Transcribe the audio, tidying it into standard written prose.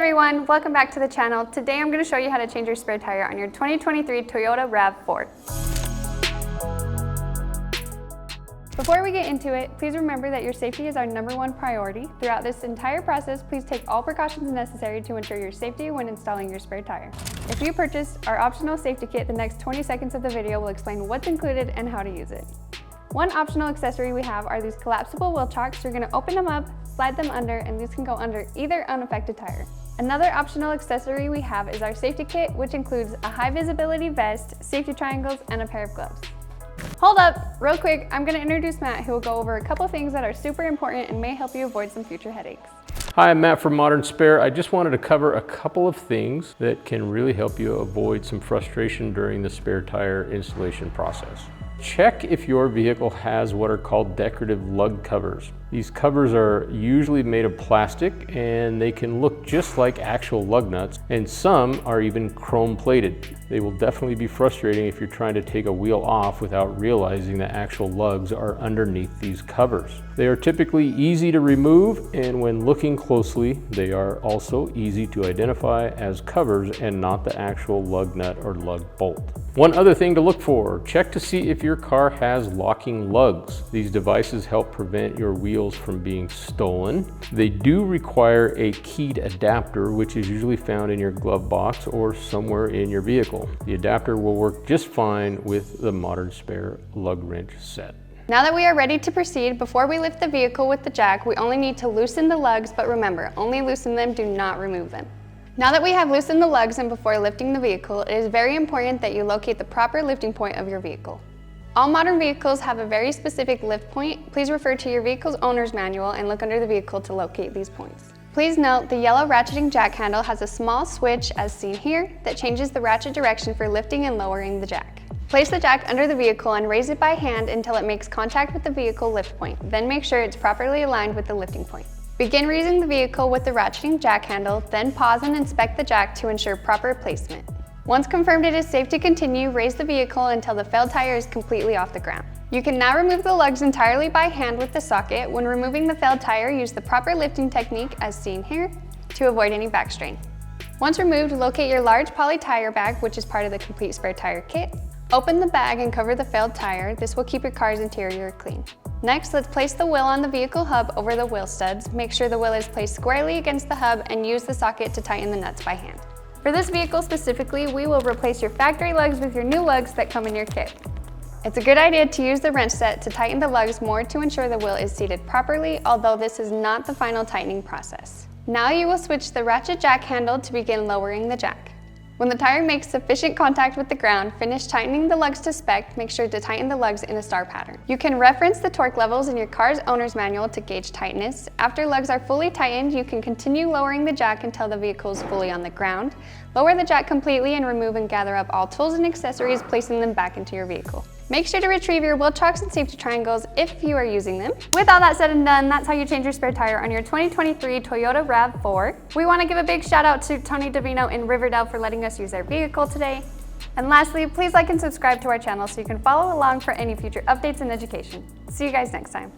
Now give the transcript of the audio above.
everyone, welcome back to the channel. Today I'm going to show you how to change your spare tire on your 2023 Toyota Rav 4. Before we get into it, please remember that your safety is our #1 priority. Throughout this entire process, please take all precautions necessary to ensure your safety when installing your spare tire. If you purchased our optional safety kit, the next 20 seconds of the video will explain what's included and how to use it. One optional accessory we have are these collapsible wheel chocks. You're going to open them up, slide them under, and these can go under either unaffected tire. Another optional accessory we have is our safety kit, which includes a high visibility vest, safety triangles, and a pair of gloves. Hold up, real quick, I'm going to introduce Matt, who will go over a couple things that are super important and may help you avoid some future headaches. Hi, I'm Matt from Modern Spare. I just wanted to cover a couple of things that can really help you avoid some frustration during the spare tire installation process. Check if your vehicle has what are called decorative lug covers. These covers are usually made of plastic and they can look just like actual lug nuts, and some are even chrome plated. They will definitely be frustrating if you're trying to take a wheel off without realizing that actual lugs are underneath these covers. They are typically easy to remove, and when looking closely, they are also easy to identify as covers and not the actual lug nut or lug bolt. One other thing to look for, check to see if your car has locking lugs. These devices help prevent your wheels from being stolen. They do require a keyed adapter, which is usually found in your glove box or somewhere in your vehicle. The adapter will work just fine with the Modern Spare lug wrench set. Now that we are ready to proceed, before we lift the vehicle with the jack, we only need to loosen the lugs, but remember, only loosen them, do not remove them. Now that we have loosened the lugs and before lifting the vehicle, it is very important that you locate the proper lifting point of your vehicle. All modern vehicles have a very specific lift point. Please refer to your vehicle's owner's manual and look under the vehicle to locate these points. Please note the yellow ratcheting jack handle has a small switch, as seen here, that changes the ratchet direction for lifting and lowering the jack. Place the jack under the vehicle and raise it by hand until it makes contact with the vehicle lift point. Then make sure it's properly aligned with the lifting point. Begin raising the vehicle with the ratcheting jack handle, then pause and inspect the jack to ensure proper placement. Once confirmed it is safe to continue, raise the vehicle until the failed tire is completely off the ground. You can now remove the lugs entirely by hand with the socket. When removing the failed tire, use the proper lifting technique, as seen here, to avoid any back strain. Once removed, locate your large poly tire bag, which is part of the complete spare tire kit. Open the bag and cover the failed tire. This will keep your car's interior clean. Next, let's place the wheel on the vehicle hub over the wheel studs. Make sure the wheel is placed squarely against the hub and use the socket to tighten the nuts by hand. For this vehicle specifically, we will replace your factory lugs with your new lugs that come in your kit. It's a good idea to use the wrench set to tighten the lugs more to ensure the wheel is seated properly, although this is not the final tightening process. Now you will switch the ratchet jack handle to begin lowering the jack. When the tire makes sufficient contact with the ground, finish tightening the lugs to spec. Make sure to tighten the lugs in a star pattern. You can reference the torque levels in your car's owner's manual to gauge tightness. After lugs are fully tightened, you can continue lowering the jack until the vehicle is fully on the ground. Lower the jack completely and remove and gather up all tools and accessories, placing them back into your vehicle. Make sure to retrieve your wheel chocks and safety triangles if you are using them. With all that said and done, that's how you change your spare tire on your 2023 Toyota Rav 4. We want to give a big shout out to Tony Davino in Riverdale for letting us use their vehicle today. And lastly, please like and subscribe to our channel so you can follow along for any future updates and education. See you guys next time.